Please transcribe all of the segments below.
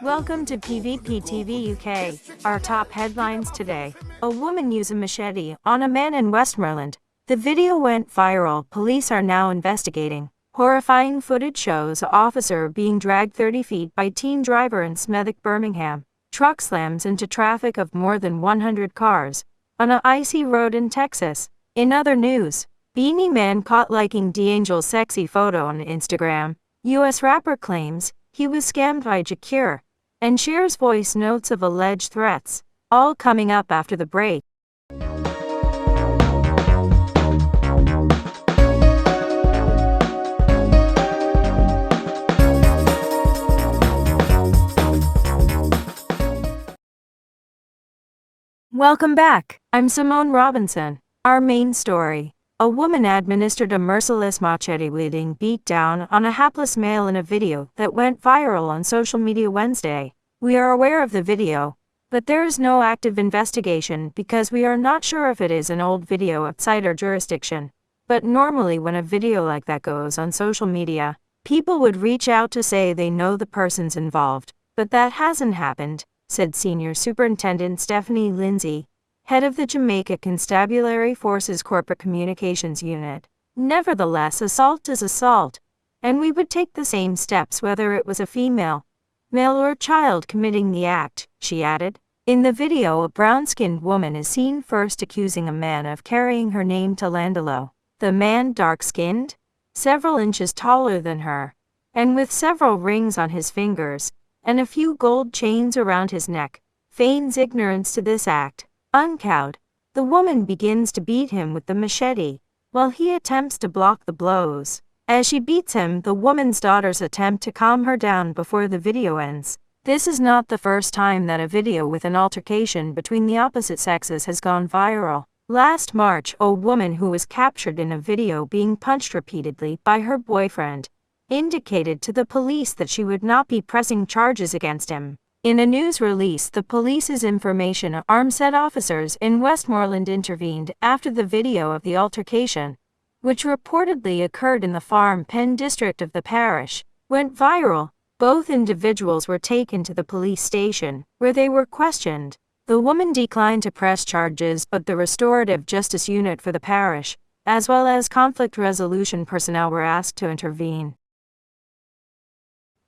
Welcome to PvP TV UK. Our top headlines today. A woman used a machete on a man in Westmoreland. The video went viral. Police are now investigating. Horrifying footage shows officer being dragged 30 feet by teen driver in Smethwick, Birmingham. Truck slams into traffic of more than 100 cars on an icy road in Texas. In other news, Beenie Man caught liking DAngels' sexy photo on Instagram. US rapper claims he was scammed by Jah Cure and shares voice notes of alleged threats. All coming up after the break. Welcome back. I'm Simone Robinson. Our main story. A woman administered a merciless machete-wielding beatdown on a hapless male in a video that went viral on social media Wednesday. We are aware of the video, but there is no active investigation because we are not sure if it is an old video outside our jurisdiction. But normally when a video like that goes on social media, people would reach out to say they know the persons involved, but that hasn't happened, said Senior Superintendent Stephanie Lindsay, head of the Jamaica Constabulary Forces Corporate Communications Unit. Nevertheless, assault is assault, and we would take the same steps whether it was a female, male or child committing the act, she added. In the video, a brown-skinned woman is seen first accusing a man of carrying her name to Landalo. The man, dark-skinned, several inches taller than her, and with several rings on his fingers, and a few gold chains around his neck, feigns ignorance to this act. Uncowed, the woman begins to beat him with the machete, while he attempts to block the blows. As she beats him, the woman's daughters attempt to calm her down before the video ends. This is not the first time that a video with an altercation between the opposite sexes has gone viral. Last March, a woman who was captured in a video being punched repeatedly by her boyfriend indicated to the police that she would not be pressing charges against him. In a news release, the police's information arm said officers in Westmoreland intervened after the video of the altercation, which reportedly occurred in the Farm Pen district of the parish, went viral. Both individuals were taken to the police station, where they were questioned. The woman declined to press charges, but the Restorative Justice Unit for the parish, as well as conflict resolution personnel, were asked to intervene.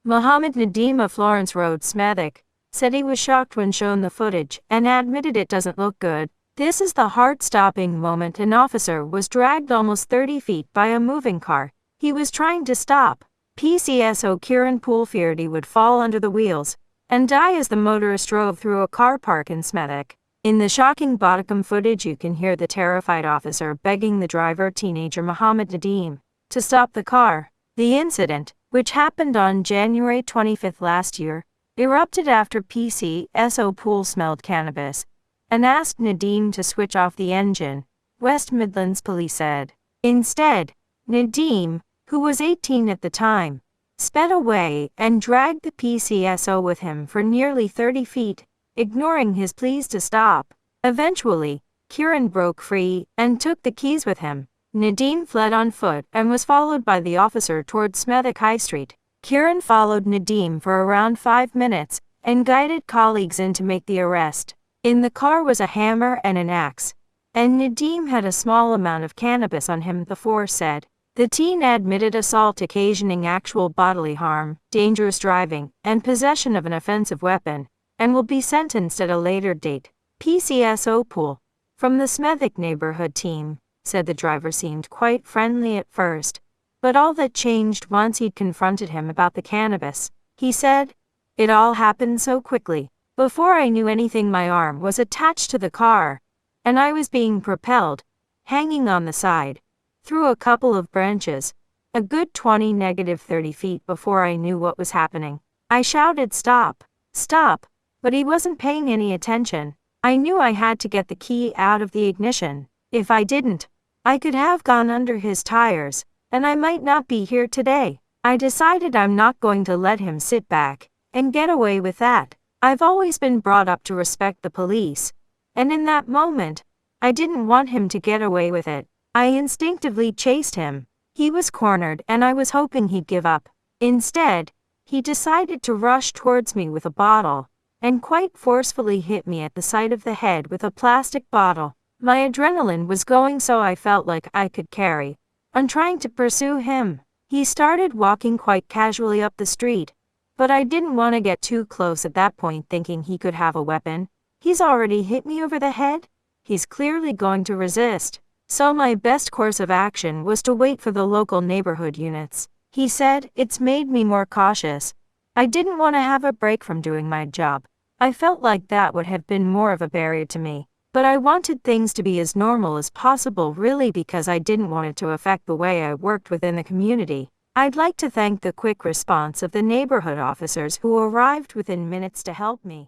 Mohammed Nadeem of Florence Road, Smethwick, said he was shocked when shown the footage and admitted it doesn't look good. This is the heart-stopping moment. An officer was dragged almost 30 feet by a moving car. He was trying to stop. PCSO Kieran Poole feared he would fall under the wheels and die as the motorist drove through a car park in Smethwick. In the shocking bottom footage, you can hear the terrified officer begging the driver, teenager Mohammed Nadeem, to stop the car. The incident, which happened on January 25 last year, erupted after PCSO Poole smelled cannabis and asked Nadeem to switch off the engine, West Midlands Police said. Instead, Nadeem, who was 18 at the time, sped away and dragged the PCSO with him for nearly 30 feet, ignoring his pleas to stop. Eventually, Kieran broke free and took the keys with him. Nadeem fled on foot and was followed by the officer towards Smethwick High Street. Kieran followed Nadeem for around 5 minutes and guided colleagues in to make the arrest. In the car was a hammer and an axe, and Nadeem had a small amount of cannabis on him, the force said. The teen admitted assault occasioning actual bodily harm, dangerous driving, and possession of an offensive weapon, and will be sentenced at a later date. PCSO Poole, from the Smethwick neighborhood team, said the driver seemed quite friendly at first, but all that changed once he'd confronted him about the cannabis. He said, "It all happened so quickly. Before I knew anything, my arm was attached to the car, and I was being propelled, hanging on the side, through a couple of branches, a good 20-30 feet before I knew what was happening. I shouted, 'Stop! Stop!' but he wasn't paying any attention. I knew I had to get the key out of the ignition. If I didn't, I could have gone under his tires, and I might not be here today. I decided I'm not going to let him sit back and get away with that. I've always been brought up to respect the police, and in that moment, I didn't want him to get away with it. I instinctively chased him. He was cornered and I was hoping he'd give up. Instead, he decided to rush towards me with a bottle, and quite forcefully hit me at the side of the head with a plastic bottle. My adrenaline was going, so I felt like I could carry on trying to pursue him. He started walking quite casually up the street, but I didn't want to get too close at that point, thinking he could have a weapon. He's already hit me over the head. He's clearly going to resist. So my best course of action was to wait for the local neighborhood units. He said, "It's made me more cautious. I didn't want to have a break from doing my job. I felt like that would have been more of a barrier to me. But I wanted things to be as normal as possible, really, because I didn't want it to affect the way I worked within the community." I'd like to thank the quick response of the neighborhood officers who arrived within minutes to help me.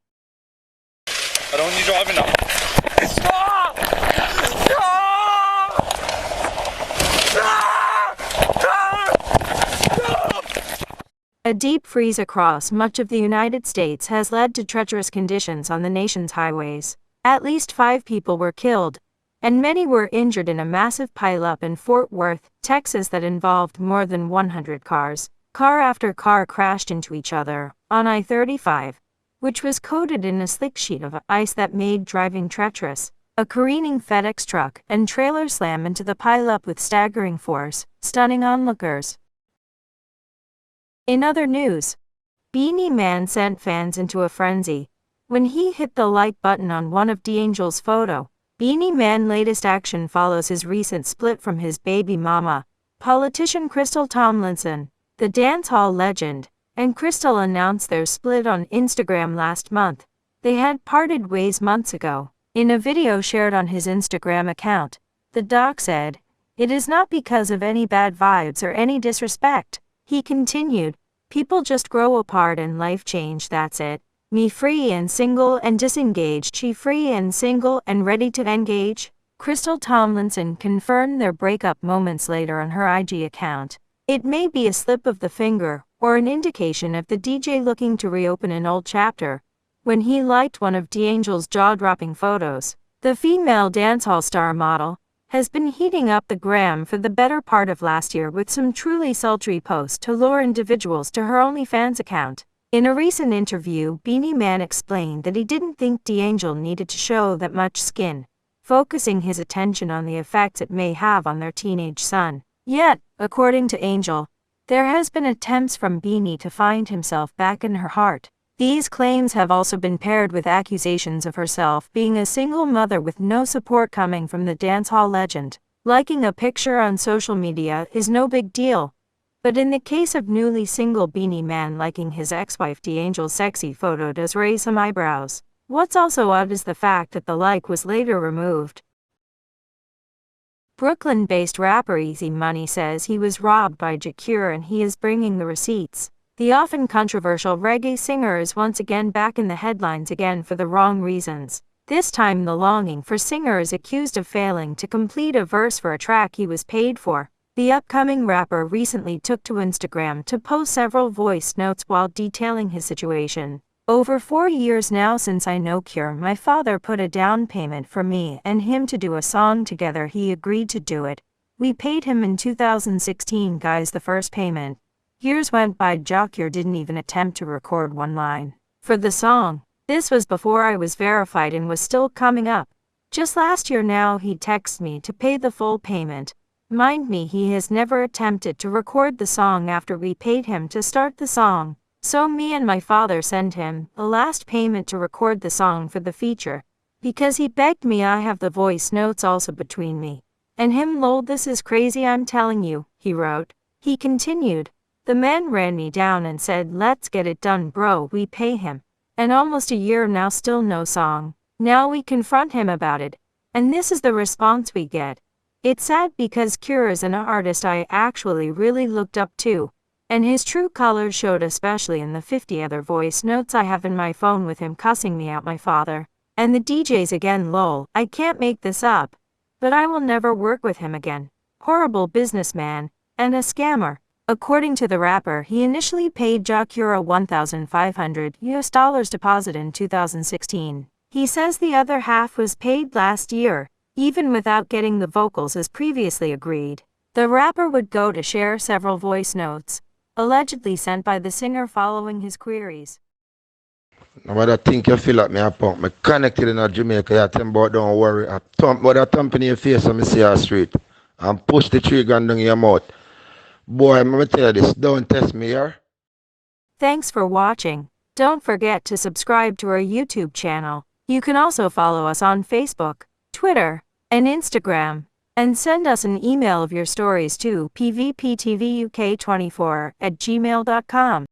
I don't want you driving now. Stop! A deep freeze across much of the United States has led to treacherous conditions on the nation's highways. At least 5 people were killed, and many were injured in a massive pileup in Fort Worth, Texas that involved more than 100 cars. Car after car crashed into each other on I-35, which was coated in a slick sheet of ice that made driving treacherous. A careening FedEx truck and trailer slammed into the pileup with staggering force, stunning onlookers. In other news, Beenie Man sent fans into a frenzy when he hit the like button on one of DAngels' photo. Beenie Man's latest action follows his recent split from his baby mama, politician Crystal Tomlinson. The dancehall legend and Crystal announced their split on Instagram last month. They had parted ways months ago. In a video shared on his Instagram account, the doc said, "It is not because of any bad vibes or any disrespect." He continued, "People just grow apart and life change, that's it. Me free and single and disengaged, she free and single and ready to engage." Crystal Tomlinson confirmed their breakup moments later on her IG account. It may be a slip of the finger or an indication of the DJ looking to reopen an old chapter when he liked one of DAngels' jaw-dropping photos. The female dancehall star model has been heating up the gram for the better part of last year with some truly sultry posts to lure individuals to her OnlyFans account. In a recent interview, Beenie Man explained that he didn't think DAngel needed to show that much skin, focusing his attention on the effects it may have on their teenage son. Yet, according to Angel, there has been attempts from Beenie to find himself back in her heart. These claims have also been paired with accusations of herself being a single mother with no support coming from the dancehall legend. Liking a picture on social media is no big deal, but in the case of newly single Beenie Man, liking his ex-wife DAngel's sexy photo does raise some eyebrows. What's also odd is the fact that the like was later removed. Brooklyn-based rapper Easy Money says he was robbed by Jah Cure and he is bringing the receipts. The often controversial reggae singer is once again back in the headlines again for the wrong reasons. This time the longing for singer is accused of failing to complete a verse for a track he was paid for. The upcoming rapper recently took to Instagram to post several voice notes while detailing his situation. "Over 4 years now since I know Cure, my father put a down payment for me and him to do a song together. He agreed to do it. We paid him in 2016, guys, the first payment. Years went by, Jah Cure didn't even attempt to record one line for the song. This was before I was verified and was still coming up. Just last year now he texted me to pay the full payment. Mind me, he has never attempted to record the song after we paid him to start the song. So me and my father sent him the last payment to record the song for the feature, because he begged me. I have the voice notes also between me and him. Lol, this is crazy, I'm telling you," he wrote. He continued, "The man ran me down and said, 'Let's get it done, bro.' We pay him. And almost a year now, still no song. Now we confront him about it, and this is the response we get. It's sad because Cure is an artist I actually really looked up to, and his true colors showed, especially in the 50 other voice notes I have in my phone with him cussing me out, my father, and the DJs again. Lol, I can't make this up, but I will never work with him again. Horrible businessman, and a scammer." According to the rapper, he initially paid Jah Cure a $1,500 deposit in 2016. He says the other half was paid last year, even without getting the vocals as previously agreed. The rapper would go to share several voice notes allegedly sent by the singer following his queries. Nobody think you feel like me a punk. Me connected in a Jamaica, you tell me about don't worry. I thump in your face and me see her straight. And push the tree gun down your mouth. Boy, I'm gonna tell you this, don't test me here. Thanks for watching. Don't forget to subscribe to our YouTube channel. You can also follow us on Facebook, Twitter, and Instagram. And send us an email of your stories to pvptvuk24@gmail.com.